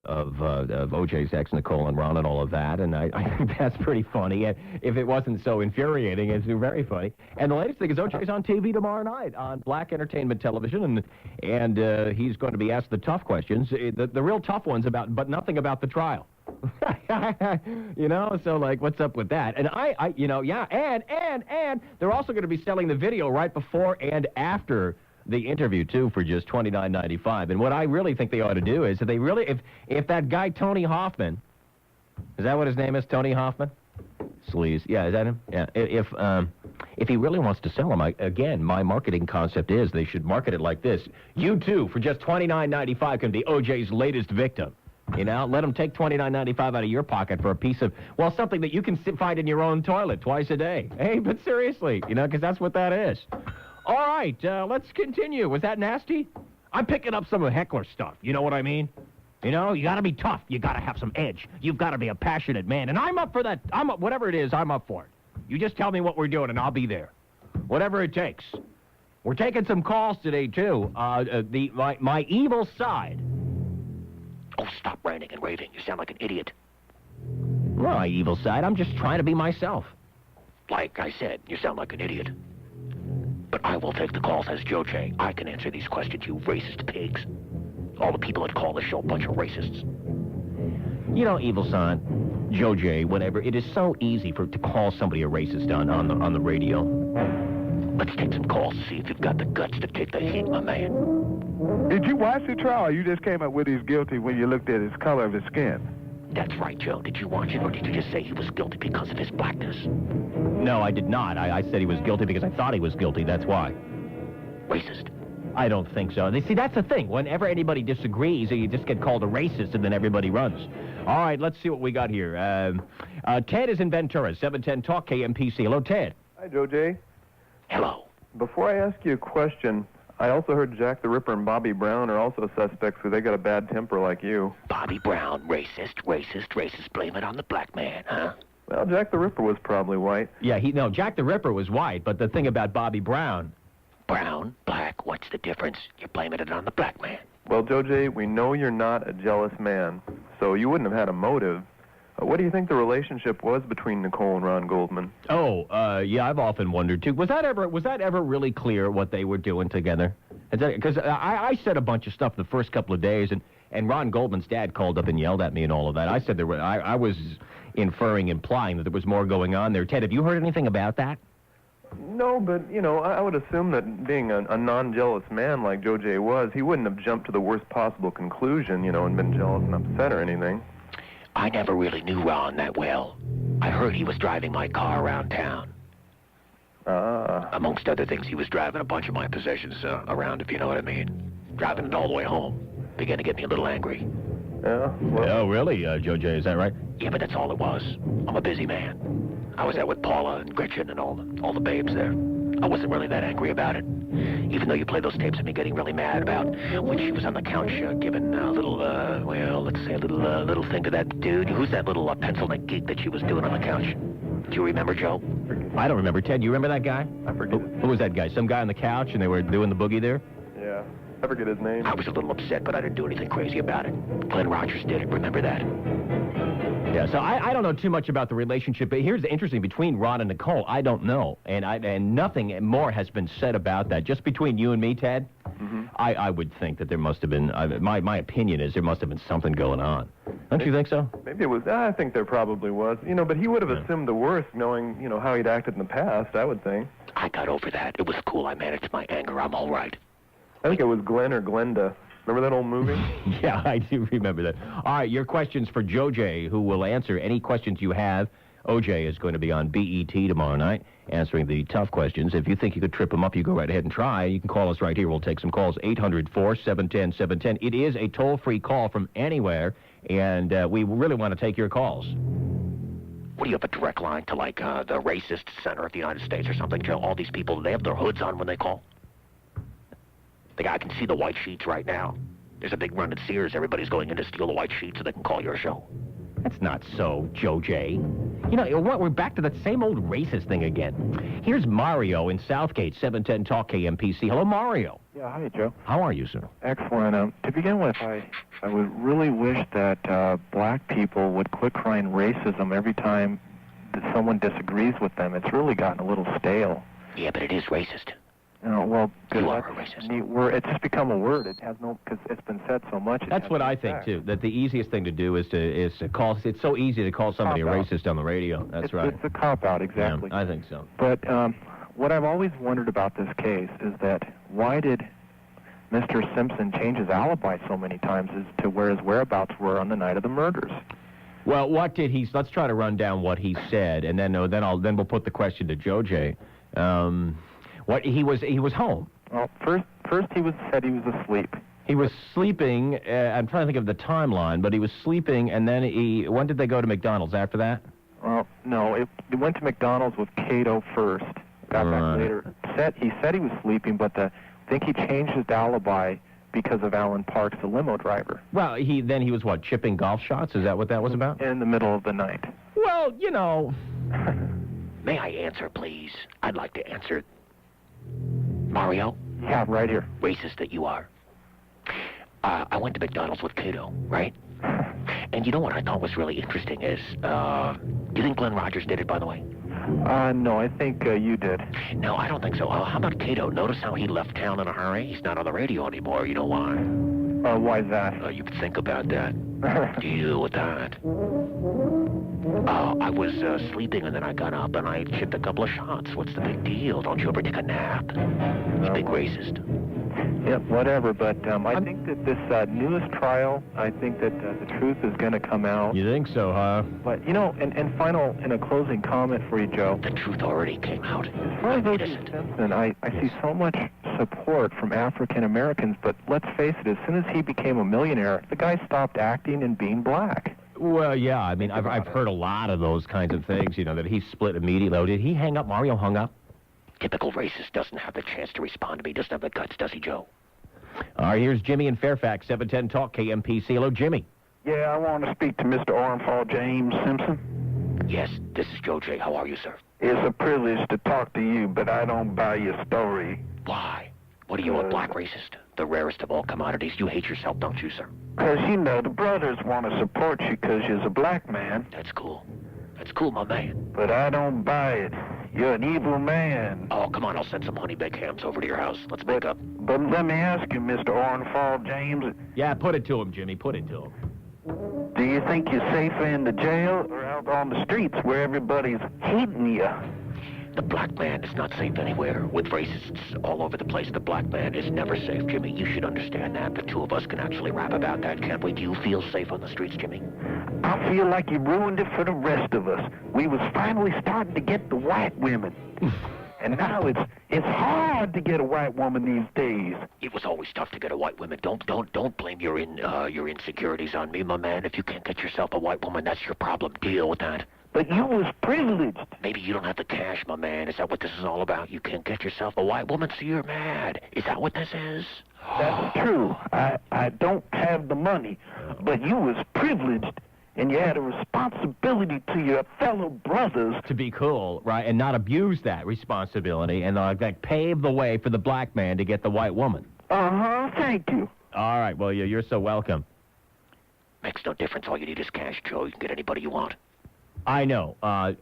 of O.J.'s ex, Nicole and Ron, and all of that, and I think that's pretty funny. And if it wasn't so infuriating, it's very funny. And the latest thing is O.J.'s on TV tomorrow night on Black Entertainment Television, and he's going to be asked the tough questions, the real tough ones but nothing about the trial. So like, what's up with that? And and they're also going to be selling the video right before and after the interview too for just $29.95. And what I really think they ought to do is if that guy Tony Hoffman, is that what his name is, Tony Hoffman? Sleaze. Yeah, is that him? Yeah. If he really wants to sell them, again, my marketing concept is they should market it like this: you too, for just $29.95, can be O.J.'s latest victim. Let them take $29.95 out of your pocket for a piece of, something that you can find in your own toilet twice a day. Hey, but seriously, because that's what that is. All right, let's continue. Was that nasty? I'm picking up some of Heckler's stuff. You know what I mean? You got to be tough. You got to have some edge. You've got to be a passionate man. And I'm up for that. Whatever it is, I'm up for it. You just tell me what we're doing, and I'll be there. Whatever it takes. We're taking some calls today, too. My evil side. Oh, stop ranting and raving. You sound like an idiot. Well, my evil side, I'm just trying to be myself. Like I said, you sound like an idiot. But I will take the calls as Joe J. I can answer these questions, you racist pigs. All the people that call the show a bunch of racists. Evil son, Joe J, whatever, it is so easy to call somebody a racist on the radio. Let's take some calls to see if you've got the guts to take the heat, my man. Did you watch the trial, or you just came up with he's guilty when you looked at his color of his skin? That's right, Joe. Did you watch it, or did you just say he was guilty because of his blackness? No, I did not. I said he was guilty because I thought he was guilty. That's why. Racist. I don't think so. See, that's the thing. Whenever anybody disagrees, you just get called a racist, and then everybody runs. All right, let's see what we got here. Ted is in Ventura, 710 Talk, KMPC. Hello, Ted. Hi, Joe J. Hello. Before I ask you a question, I also heard Jack the Ripper and Bobby Brown are also suspects because they got a bad temper like you. Bobby Brown, racist. Blame it on the black man, huh? Well, Jack the Ripper was probably white. Yeah, Jack the Ripper was white, but the thing about Bobby Brown... Brown, black, what's the difference? You're blaming it on the black man. Well, Joe J., we know you're not a jealous man, so you wouldn't have had a motive. What do you think the relationship was between Nicole and Ron Goldman? Yeah, I've often wondered, too. Was that ever really clear what they were doing together? Because I said a bunch of stuff the first couple of days, and Ron Goldman's dad called up and yelled at me and all of that. I said I was implying that there was more going on there. Ted, have you heard anything about that? No, but, I would assume that being a non-jealous man like Joe J. was, he wouldn't have jumped to the worst possible conclusion, and been jealous and upset or anything. I never really knew Ron that well. I heard he was driving my car around town. Amongst other things, he was driving a bunch of my possessions around, if you know what I mean. Driving it all the way home. Began to get me a little angry. Yeah? Well, oh, really, Joe J., is that right? Yeah, but that's all it was. I'm a busy man. I was out with Paula and Gretchen and all the babes there. I wasn't really that angry about it. Even though you played those tapes of me getting really mad about when she was on the couch giving a little, let's say a little thing to that dude. Who's that little pencil neck geek that she was doing on the couch? Do you remember, Joe? I don't remember. Ted, you remember that guy? I forget. Who was that guy? Some guy on the couch and they were doing the boogie there? Yeah. I forget his name. I was a little upset, but I didn't do anything crazy about it. Glenn Rogers did it. Remember that? Yeah, so I don't know too much about the relationship, but here's the interesting, between Ron and Nicole, I don't know, and nothing more has been said about that. Just between you and me, Ted, I would think that there must have been, my opinion is there must have been something going on. Don't you think so? Maybe it was, I think there probably was. But he would have assumed the worst, knowing, how he'd acted in the past, I would think. I got over that. It was cool. I managed my anger. I'm all right. I think it was Glenn or Glenda. Remember that old movie? Yeah, I do remember that. All right, your questions for Joe J., who will answer any questions you have. OJ is going to be on BET tomorrow night answering the tough questions. If you think you could trip him up, you go right ahead and try. You can call us right here. We'll take some calls. 800-4-710-710. It is a toll-free call from anywhere, and we really want to take your calls. What do you have, a direct line to, like, the racist center of the United States or something, Joe? All these people, they have their hoods on when they call? The guy can see the white sheets right now. There's a big run at Sears. Everybody's going in to steal the white sheets so they can call your show. That's not so, Joe J. What? We're back to that same old racist thing again. Here's Mario in Southgate, 710 Talk KMPC. Hello, Mario. Yeah, hi, Joe. How are you, sir? Excellent. To begin with, I would really wish that black people would quit crying racism every time that someone disagrees with them. It's really gotten a little stale. Yeah, but it is racist. Well, good. You are a racist. It's just become a word. It has no, because it's been said so much. That's what I think too. That the easiest thing to do is to call. It's so easy to call somebody a racist on the radio. That's right. It's a cop out, exactly. Yeah, I think so. But what I've always wondered about this case is that why did Mr. Simpson change his alibi so many times as to where his whereabouts were on the night of the murders? Well, what did he? Let's try to run down what he said, and then we'll put the question to Joe J. What he was home. Well, first he said he was asleep. He was sleeping. I'm trying to think of the timeline, but he was sleeping, and then when did they go to McDonald's after that? Well, no, he went to McDonald's with Cato first. Got back later. He said he was sleeping, but I think he changed his alibi because of Alan Parks, the limo driver. Well, he was what, chipping golf shots? Is that what that was about? In the middle of the night. Well, you know. May I answer, please? I'd like to answer. Mario? Yeah, right here. Racist that you are. I went to McDonald's with Cato, right? And you know what I thought was really interesting is, do you think Glenn Rogers did it, by the way? No, I think you did. No, I don't think so. How about Cato? Notice how he left town in a hurry? He's not on the radio anymore. You know why? Why's that? You can think about that. Deal with that. I was sleeping, and then I got up, and I chipped a couple of shots. What's the big deal? Don't you ever take a nap? You big racist. Yeah, whatever, but I think that this newest trial, I think that the truth is going to come out. You think so, huh? But, you know, and in a closing comment for you, Joe. The truth already came out. As far as O.J. Simpson, I see so much support from African Americans, but let's face it, as soon as he became a millionaire, the guy stopped acting and being black. Well, yeah, I mean, I've heard a lot of those kinds of things, you know, that he split immediately. Oh, did he hang up? Mario hung up? Typical racist doesn't have the chance to respond to me. Doesn't have the guts, does he, Joe? All right, here's Jimmy in Fairfax, 710 Talk, KMPC. Hello, Jimmy. Yeah, I want to speak to Mr. Orenfall James Simpson. Yes, this is Joe J. How are you, sir? It's a privilege to talk to you, but I don't buy your story. Why? What are you, a black racist? The rarest of all commodities. You hate yourself, don't you, sir? Because, you know, the brothers want to support you because you're a black man. That's cool. That's cool, my man. But I don't buy it. You're an evil man. Oh, come on, I'll send some honey baked hams over to your house. Let's make up. But let me ask you, Mr. Orenfall James. Yeah, put it to him, Jimmy. Put it to him. Do you think you're safer in the jail or out on the streets where everybody's hating you? The black man is not safe anywhere. With racists all over the place, the black man is never safe, Jimmy. You should understand that. The two of us can actually rap about that, can't we? Do you feel safe on the streets, Jimmy? I feel like you ruined it for the rest of us. We was finally starting to get the white women. And now it's hard to get a white woman these days. It was always tough to get a white woman. Don't blame your insecurities on me, my man. If you can't get yourself a white woman, that's your problem. Deal with that. But you was privileged. Maybe you don't have the cash, my man. Is that what this is all about? You can't get yourself a white woman, so you're mad. Is that what this is? That's true. I don't have the money, but you was privileged, and you had a responsibility to your fellow brothers. To be cool, right, and not abuse that responsibility, and like pave the way for the black man to get the white woman. Uh-huh, thank you. All right, well, you're so welcome. Makes no difference. All you need is cash, Joe. You can get anybody you want. I know,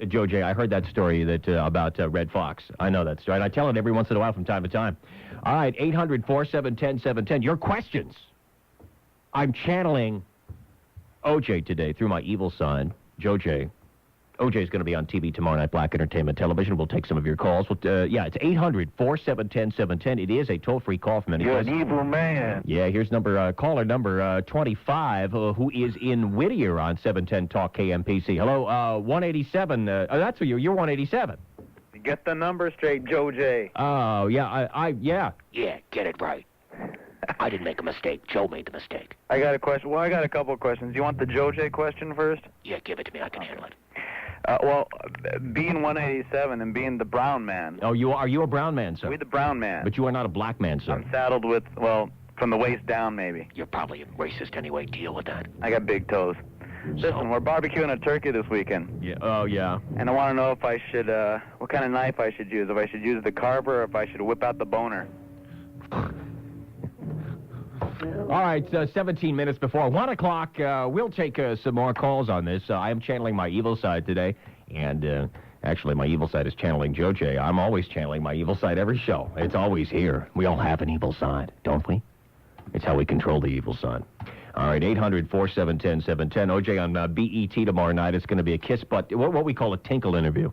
Joe J. I heard that story about Red Fox. I know that story, and I tell it every once in a while from time to time. All right, 800-471-710. Your questions. I'm channeling O.J. today through my evil son, Joe J. O.J. is going to be on TV tomorrow night, Black Entertainment Television. We'll take some of your calls. Yeah, it's 800-471-710. It is a toll-free call from anyone. You're an evil man. Yeah, here's caller number 25, who is in Whittier on 710 Talk KMPC. Hello, 187. That's you. You're 187. Get the number straight, Joe J. Oh, yeah, yeah. Yeah, get it right. I didn't make a mistake. Joe made the mistake. I got a question. Well, I got a couple of questions. You want the Joe J question first? Yeah, give it to me. I can handle it. Being 187 and being the brown man. Oh, are you a brown man, sir? We're the brown man. But you are not a black man, sir. I'm saddled with, from the waist down, maybe. You're probably a racist anyway. Deal with that. I got big toes. Listen, we're barbecuing a turkey this weekend. Yeah. Oh, yeah. And I want to know if I should, what kind of knife I should use. If I should use the carver or if I should whip out the boner. All right, 17 minutes before 1 o'clock. We'll take some more calls on this. I am channeling my evil side today, and actually my evil side is channeling Joe J. I'm always channeling my evil side every show. It's always here. We all have an evil side, don't we? It's how we control the evil side. All right, 800-471-0710. OJ on BET tomorrow night. It's going to be a kiss butt, what we call a tinkle interview.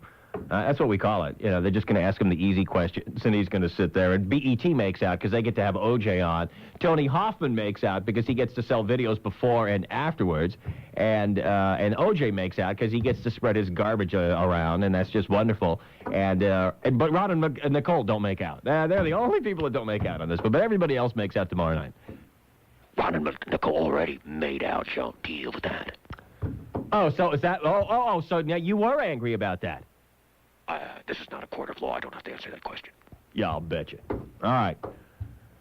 That's what we call it. You know, they're just going to ask him the easy questions, and he's going to sit there. And BET makes out because they get to have OJ on. Tony Hoffman makes out because he gets to sell videos before and afterwards. And OJ makes out because he gets to spread his garbage around, and that's just wonderful. But Ron and Nicole don't make out. They're the only people that don't make out on this. But everybody else makes out tomorrow night. Ron and Nicole already made out, so deal with that. Oh, so is that... So now you were angry about that. This is not a court of law. I don't have to answer that question. Yeah, I'll bet you. All right.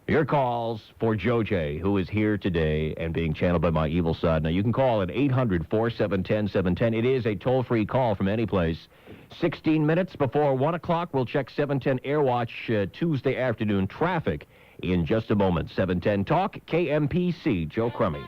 Your calls for Joe J., who is here today and being channeled by my evil side. Now, you can call at 800-471-0710. It is a toll-free call from any place. 16 minutes before 1 o'clock, we'll check 710 Airwatch Tuesday afternoon traffic in just a moment. 710 Talk, KMPC, Joe Crummey.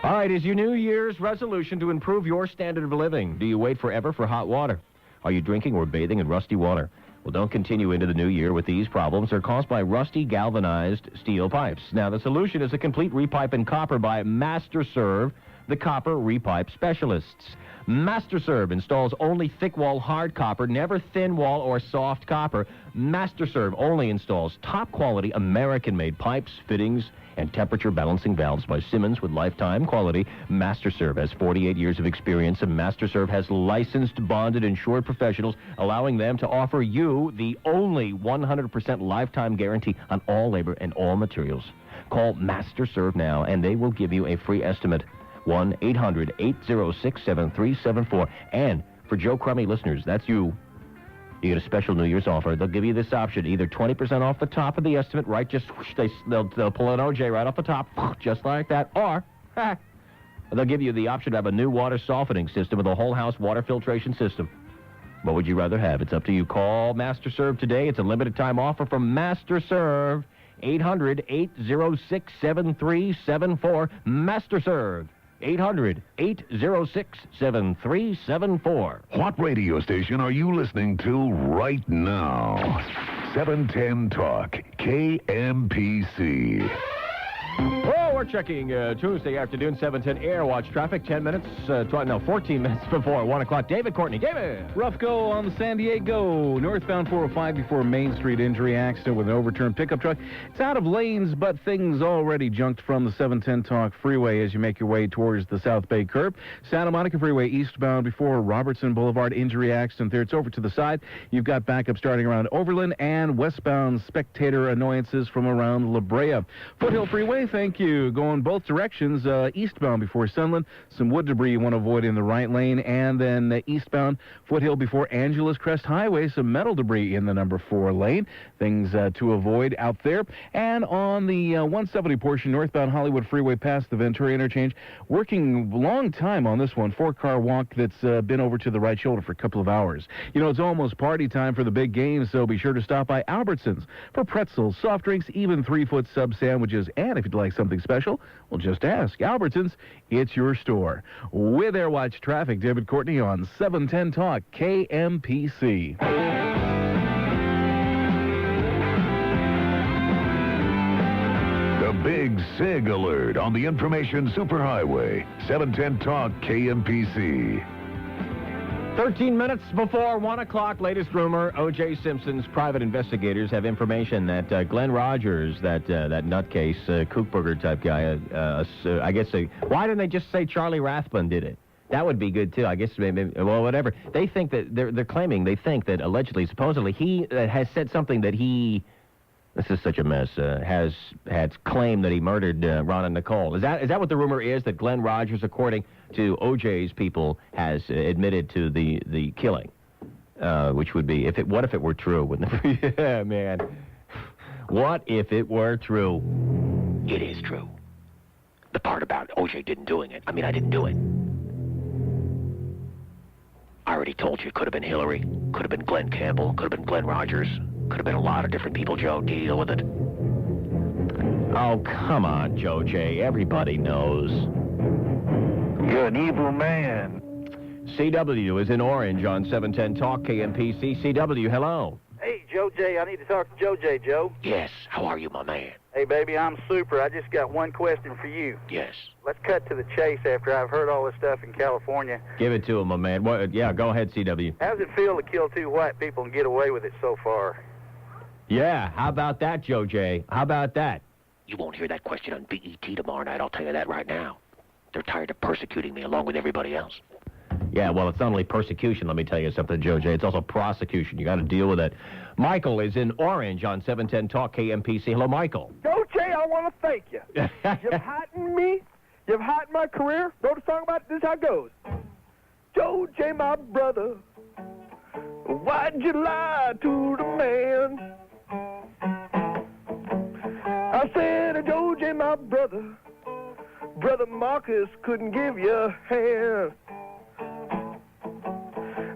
All right, is your New Year's resolution to improve your standard of living? Do you wait forever for hot water? Are you drinking or bathing in rusty water? Well, don't continue into the new year with these problems. They're caused by rusty galvanized steel pipes. Now, the solution is a complete repipe in copper by MasterServe, the copper repipe specialists. MasterServe installs only thick-wall hard copper, never thin-wall or soft copper. MasterServe only installs top-quality American-made pipes, fittings, and temperature-balancing valves by Simmons with lifetime quality. MasterServe has 48 years of experience, and MasterServe has licensed, bonded, insured professionals, allowing them to offer you the only 100% lifetime guarantee on all labor and all materials. Call MasterServe now, and they will give you a free estimate. 1-800-806-7374. And for Joe Crummey listeners, that's you. You get a special New Year's offer. They'll give you this option, either 20% off the top of the estimate, right? Just whoosh, they'll pull an OJ right off the top, just like that. Or they'll give you the option to have a new water softening system with a whole house water filtration system. What would you rather have? It's up to you. Call MasterServe today. It's a limited time offer from MasterServe. 800-806-7374. MasterServe. 800-806-7374. What radio station are you listening to right now? 710 Talk, KMPC. Oh, we're checking Tuesday afternoon, 710 Airwatch traffic. 10 minutes, 14 minutes before 1 o'clock. David Courtney. David! Rough go on the San Diego. Northbound 405 before Main Street, injury accident with an overturned pickup truck. It's out of lanes, but things already junked from the 710 Talk freeway as you make your way towards the South Bay curb. Santa Monica Freeway eastbound before Robertson Boulevard, injury accident there. It's over to the side. You've got backup starting around Overland and westbound spectator annoyances from around La Brea. Foothill Freeway, thank you. Going both directions, eastbound before Sunland. Some wood debris you want to avoid in the right lane. And then eastbound Foothill before Angeles Crest Highway. Some metal debris in the number 4 lane. Things to avoid out there. And on the 170 portion, northbound Hollywood Freeway past the Ventura interchange. Working long time on this one. 4-car walk that's been over to the right shoulder for a couple of hours. You know, it's almost party time for the big game, so be sure to stop by Albertsons for pretzels, soft drinks, even 3-foot sub sandwiches. And if you'd like something special, well, just ask. Albertsons, it's your store. With Airwatch Traffic, David Courtney on 710 Talk, KMPC. The Big Sig Alert on the Information Superhighway. 710 Talk, KMPC. 13 minutes before 1 o'clock, latest rumor, O.J. Simpson's private investigators have information that Glenn Rogers, that nutcase, Kookburger type guy, I guess, why didn't they just say Charlie Rathbun did it? That would be good, too. I guess, maybe, well, whatever. They think that, they're claiming, they think that allegedly, supposedly, he has said something that he... This is such a mess. Has claimed that he murdered Ron and Nicole. Is that what the rumor is? That Glenn Rogers, according to OJ's people, has admitted to the killing, which would be what if it were true? Wouldn't it? Yeah, man. What if it were true? It is true. The part about OJ didn't doing it. I mean, I didn't do it. I already told you. It could have been Hillary. Could have been Glenn Campbell. Could have been Glenn Rogers. Could have been a lot of different people, Joe. Deal with it. Oh, come on, Joe J. Everybody knows. You're an evil man. CW is in Orange on 710 Talk KMPC. CW, hello. Hey, Joe J, I need to talk to Joe J, Joe. Yes. How are you, my man? Hey, baby, I'm super. I just got one question for you. Yes. Let's cut to the chase after I've heard all this stuff in California. Give it to him, my man. Yeah, go ahead, CW. How does it feel to kill 2 white people and get away with it so far? Yeah, how about that, Joe J? How about that? You won't hear that question on BET tomorrow night, I'll tell you that right now. They're tired of persecuting me along with everybody else. Yeah, well, it's not only persecution, let me tell you something, Joe J. It's also prosecution. You got to deal with it. Michael is in Orange on 710 Talk KMPC. Hello, Michael. Joe J, I want to thank you. You've heightened me. You've heightened my career. Wrote a song about it. This is how it goes. Joe J, my brother, why'd you lie to the man? I said, Joe J, my brother, Brother Marcus couldn't give you a hand.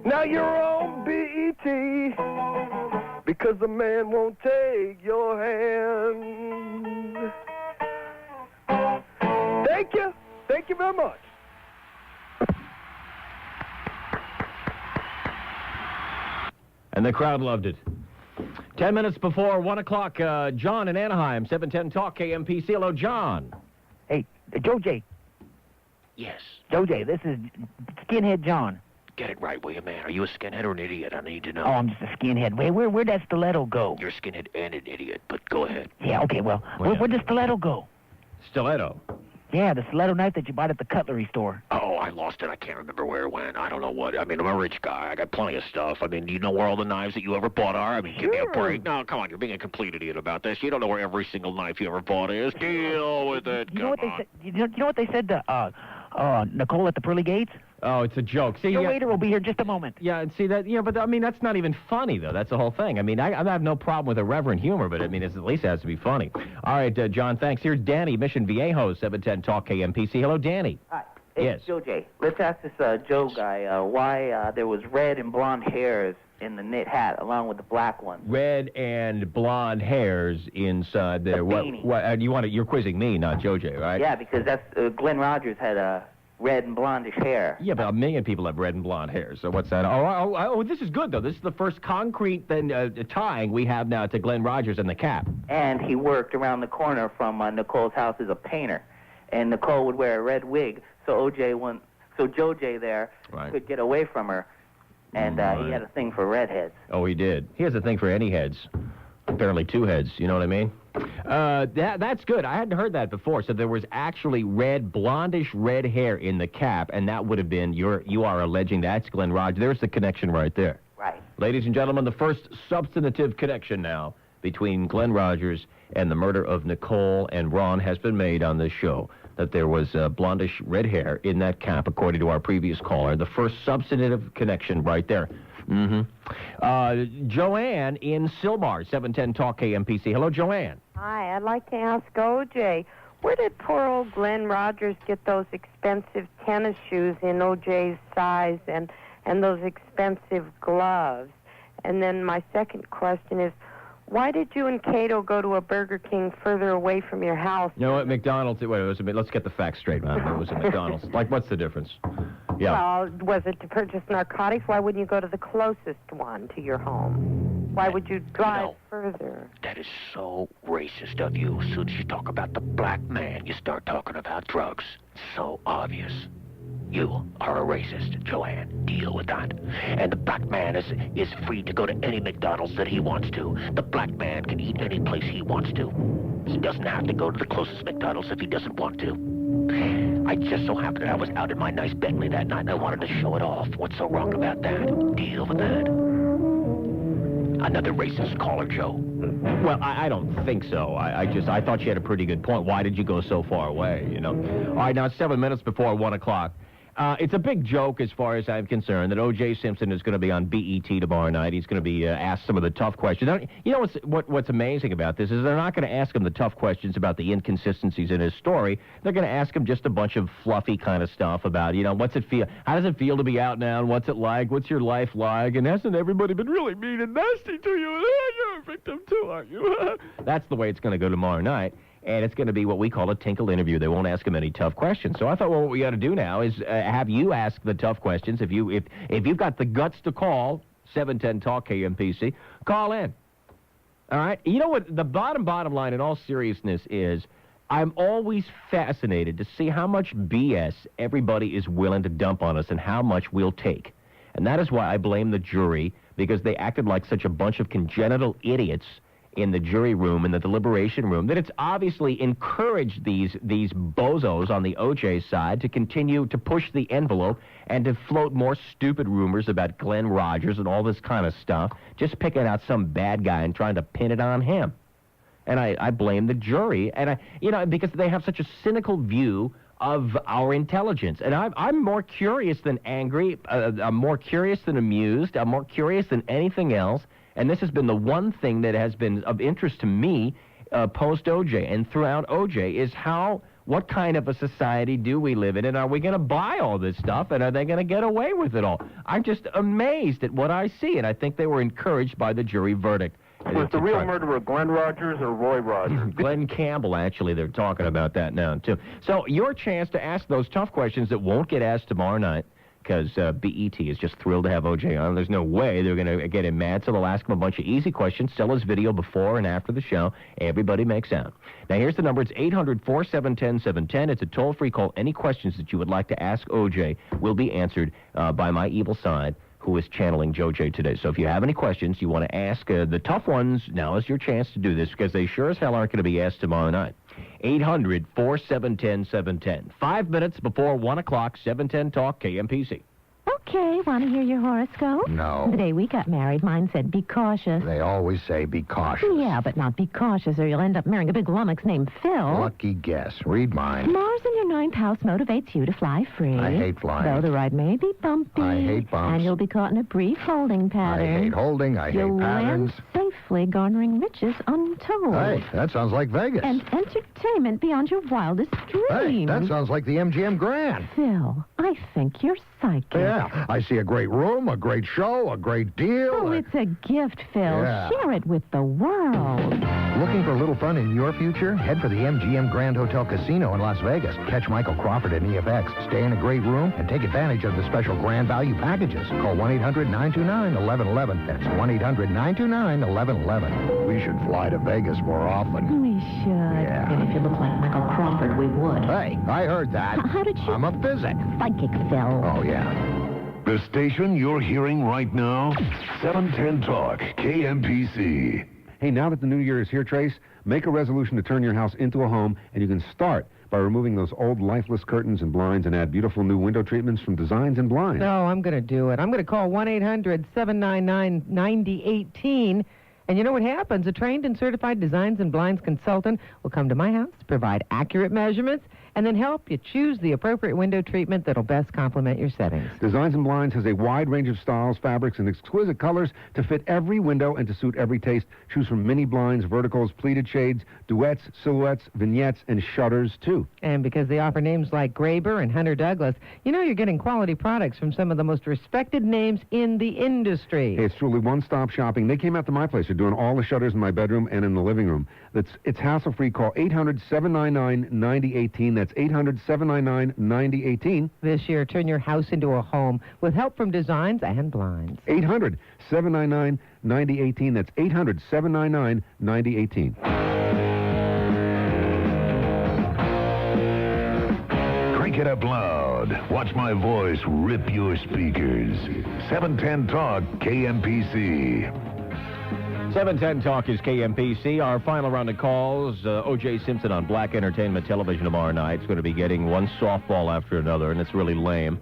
Now you're on BET because the man won't take your hand. Thank you. Thank you very much. And the crowd loved it. 10 minutes before 1 o'clock, John in Anaheim, 710 Talk KMPC. Hello, John. Hey, Joe J. Yes. Joe J, this is Skinhead John. Get it right, will you, man? Are you a skinhead or an idiot? I need to know. Oh, I'm just a skinhead. Where'd that stiletto go? You're a skinhead and an idiot, but go ahead. Yeah, okay, well, where'd the stiletto go? Stiletto? Yeah, the stiletto knife that you bought at the cutlery store. Oh, I lost it. I can't remember where it went. I don't know what. I mean, I'm a rich guy. I got plenty of stuff. I mean, do you know where all the knives that you ever bought are? I mean, give me a break. No, come on. You're being a complete idiot about this. You don't know where every single knife you ever bought is. Deal with it. You know what they said? You know what they said to Nicole at the pearly gates? Oh, it's a joke. See, your waiter will be here just a moment. Yeah, and see that, but I mean, that's not even funny, though. That's the whole thing. I mean, I have no problem with irreverent humor, but I mean, at least it has to be funny. All right, John, thanks. Here's Danny, Mission Viejo, 710 Talk KMPC. Hello, Danny. Hi. Hey, yes. Joe J. Let's ask this Joe guy why there was red and blonde hairs in the knit hat along with the black one. Red and blonde hairs inside there. You're quizzing me, not Joe J, right? Yeah, because that's Glenn Rogers had red and blondish hair. Yeah, but 1 million people have red and blonde hair, so what's that? Oh, this is good, though. This is the first concrete tying we have now to Glenn Rogers and the cap. And he worked around the corner from Nicole's house as a painter. And Nicole would wear a red wig, so Joe J there could get away from her. And he had a thing for redheads. Oh, he did. He has a thing for any heads. Apparently 2 heads, you know what I mean? That's good. I hadn't heard that before. So there was actually blondish red hair in the cap, and that would have been you are alleging that's Glenn Rogers. There's the connection right there. Right. Ladies and gentlemen, the first substantive connection now between Glenn Rogers and the murder of Nicole and Ron has been made on this show. That there was blondish red hair in that cap, according to our previous caller. The first substantive connection right there. Joanne in Sylmar, 710 Talk KMPC. Hello, Joanne. Hi, I'd like to ask OJ, where did poor old Glenn Rogers get those expensive tennis shoes in OJ's size and those expensive gloves? And then my second question is, why did you and Cato go to a Burger King further away from your house? You know what, McDonald's, let's get the facts straight, man. It was a McDonald's. Like, what's the difference? Yeah. Well, was it to purchase narcotics? Why wouldn't you go to the closest one to your home? Why would you drive further? That is so racist of you. As soon as you talk about the black man, you start talking about drugs. So obvious. You are a racist, Joanne. Deal with that. And the black man is free to go to any McDonald's that he wants to. The black man can eat any place he wants to. He doesn't have to go to the closest McDonald's if he doesn't want to. I just so happened that I was out in my nice Bentley that night and I wanted to show it off. What's so wrong about that? Deal with that. Another racist caller, Joe. Well, I don't think so. I thought she had a pretty good point. Why did you go so far away, All right, now it's 7 minutes before 1 o'clock. It's a big joke as far as I'm concerned that O.J. Simpson is going to be on BET tomorrow night. He's going to be asked some of the tough questions. You know what's amazing about this is they're not going to ask him the tough questions about the inconsistencies in his story. They're going to ask him just a bunch of fluffy kind of stuff about, what's it feel? How does it feel to be out now? And what's it like? What's your life like? And hasn't everybody been really mean and nasty to you? victim too, aren't you? That's the way it's going to go tomorrow night. And it's going to be what we call a tinkle interview. They won't ask him any tough questions. So I thought, well, what we got to do now is have you ask the tough questions. If you've got the guts to call 710 Talk KMPC, call in. All right. You know what? The bottom line, in all seriousness, is I'm always fascinated to see how much BS everybody is willing to dump on us and how much we'll take. And that is why I blame the jury, because they acted like such a bunch of congenital idiots in the jury room, in the deliberation room, that it's obviously encouraged these bozos on the OJ side to continue to push the envelope and to float more stupid rumors about Glenn Rogers and all this kind of stuff, just picking out some bad guy and trying to pin it on him. And I blame the jury, and because they have such a cynical view of our intelligence. And I'm more curious than angry. I'm more curious than amused. I'm more curious than anything else. And this has been the one thing that has been of interest to me post-OJ and throughout OJ is what kind of a society do we live in, and are we going to buy all this stuff, and are they going to get away with it all? I'm just amazed at what I see, and I think they were encouraged by the jury verdict. Was the real murderer Glenn Rogers or Roy Rogers? Glenn Campbell, actually. They're talking about that now, too. So your chance to ask those tough questions that won't get asked tomorrow night, because BET is just thrilled to have OJ on. There's no way they're going to get him mad, so they'll ask him a bunch of easy questions, sell his video before and after the show. Everybody makes out. Now, here's the number. It's 800-471-710. It's a toll-free call. Any questions that you would like to ask OJ will be answered by my evil side, who is channeling Joe J today. So if you have any questions you want to ask the tough ones, now is your chance to do this, because they sure as hell aren't going to be asked tomorrow night. 800-471-710. 5 minutes before 1 o'clock, 710 Talk KMPC. Okay, want to hear your horoscope? No. The day we got married, mine said, be cautious. They always say be cautious. Yeah, but not be cautious, or you'll end up marrying a big lummox named Phil. Lucky guess. Read mine. Mars in your 9th house motivates you to fly free. I hate flying. Though the ride may be bumpy. I hate bumps. And you'll be caught in a brief holding pattern. I hate holding. I hate patterns. You'll land safely, garnering riches untold. Hey, that sounds like Vegas. And entertainment beyond your wildest dreams. Hey, that sounds like the MGM Grand. Phil, I think you're psychic. Yeah, I see a great room, a great show, a great deal. Oh, it's a gift, Phil. Yeah. Share it with the world. Looking for a little fun in your future? Head for the MGM Grand Hotel Casino in Las Vegas. Catch Michael Crawford and EFX. Stay in a great room and take advantage of the special grand value packages. Call 1-800-929-1111. That's 1-800-929-1111. We should fly to Vegas more often. We should. Yeah. And if you look like Michael Crawford, we would. Hey, I heard that. How did you... I'm a physic. Psychic, Phil. Oh, yeah. The station you're hearing right now, 710 Talk, KMPC. Hey, now that the new year is here, Trace, make a resolution to turn your house into a home, and you can start by removing those old lifeless curtains and blinds and add beautiful new window treatments from Designs and Blinds. No, I'm going to do it. I'm going to call 1-800-799-9018. And you know what happens? A trained and certified Designs and Blinds consultant will come to my house, provide accurate measurements, and then help you choose the appropriate window treatment that'll best complement your settings. Designs and Blinds has a wide range of styles, fabrics, and exquisite colors to fit every window and to suit every taste. Choose from mini blinds, verticals, pleated shades, duets, silhouettes, vignettes, and shutters, too. And because they offer names like Graber and Hunter Douglas, you know you're getting quality products from some of the most respected names in the industry. Hey, it's truly one-stop shopping. They came out to my place. They're doing all the shutters in my bedroom and in the living room. It's hassle-free. Call 800-799-9018. That's 800-799-9018. This year, turn your house into a home with help from Designs and Blinds. 800-799-9018. That's 800-799-9018. Crank it up loud. Watch my voice rip your speakers. 710 Talk, KMPC. 710 Talk is KMPC. Our final round of calls, O.J. Simpson on Black Entertainment Television tomorrow night. It's going to be getting one softball after another, and it's really lame.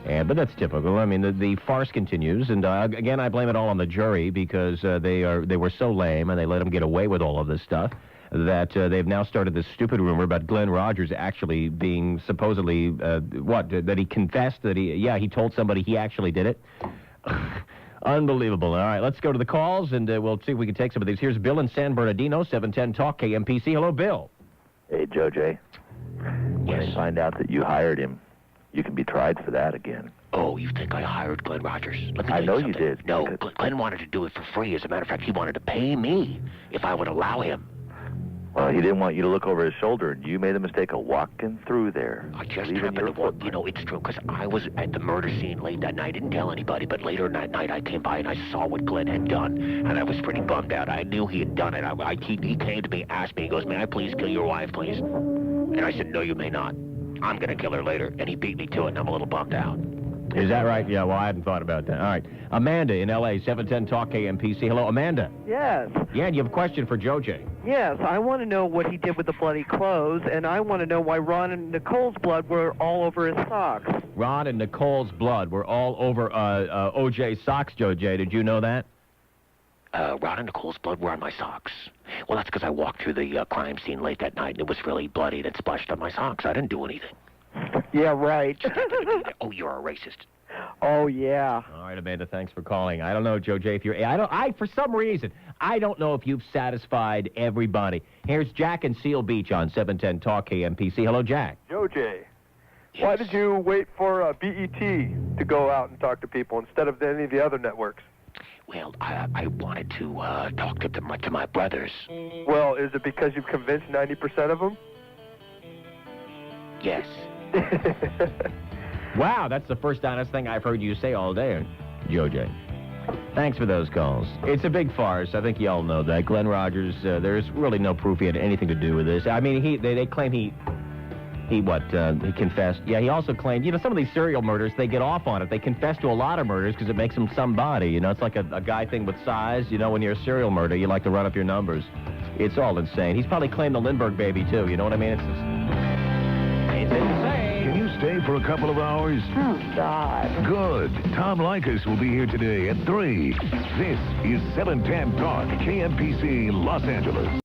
But that's typical. I mean, the farce continues, and again, I blame it all on the jury because they were so lame, and they let them get away with all of this stuff, that they've now started this stupid rumor about Glenn Rogers actually being supposedly, that he confessed, that he told somebody he actually did it. Unbelievable. All right, let's go to the calls, and we'll see if we can take some of these. Here's Bill in San Bernardino, 710 Talk, KMPC. Hello, Bill. Hey, Joe J. When I find out that you hired him, You can be tried for that again. Oh, you think I hired Glenn Rogers? Let me I tell know you you something. did. No, Glenn wanted to do it for free. As a matter of fact, he wanted to pay me if I would allow him. Well, he didn't want you to look over his shoulder, and you made the mistake of walking through there. I just happened to walk. You know, it's true, because I was at the murder scene late that night. I didn't tell anybody, but later that night I came by and I saw what Glenn had done, and I was pretty bummed out. I knew he had done it. He came to me, asked me, he goes, may I please kill your wife, please? And I said, no, you may not. I'm going to kill her later. And he beat me to it, and I'm a little bummed out. Is that right? Yeah, well, I hadn't thought about that. All right. Amanda in L.A., 710 Talk KMPC. Hello, Amanda. Yes. Yeah, and you have a question for Joe J. Yes, I want to know what he did with the bloody clothes, and I want to know why Ron and Nicole's blood were all over his socks. Ron and Nicole's blood were all over O.J.'s socks, Joe J. Did you know that? Ron and Nicole's blood were on my socks. Well, that's because I walked through the crime scene late that night, and it was really bloody, and it splashed on my socks. I didn't do anything. Yeah, right. Oh, you're a racist. Oh, yeah. All right, Amanda, thanks for calling. I don't know, Joe J, if you're... for some reason, I don't know if you've satisfied everybody. Here's Jack in Seal Beach on 710 Talk KMPC. Hello, Jack. Joe J, why did you wait for BET to go out and talk to people instead of any of the other networks? Well, I wanted to talk to my brothers. Well, is it because you've convinced 90% of them? Yes. Wow, that's the first honest thing I've heard you say all day, Joe J. Thanks for those calls. It's a big farce. I think you all know that. Glenn Rogers, there's really no proof he had anything to do with this. I mean, they claim he confessed. Yeah, he also claimed, some of these serial murders, they get off on it. They confess to a lot of murders because it makes them somebody. It's like a guy thing with size. When you're a serial murderer, you like to run up your numbers. It's all insane. He's probably claimed the Lindbergh baby, too. You know what I mean? It's insane. Can you stay for a couple of hours? Oh, God. Good. Tom Likas will be here today at 3. This is 710 Talk, KMPC, Los Angeles.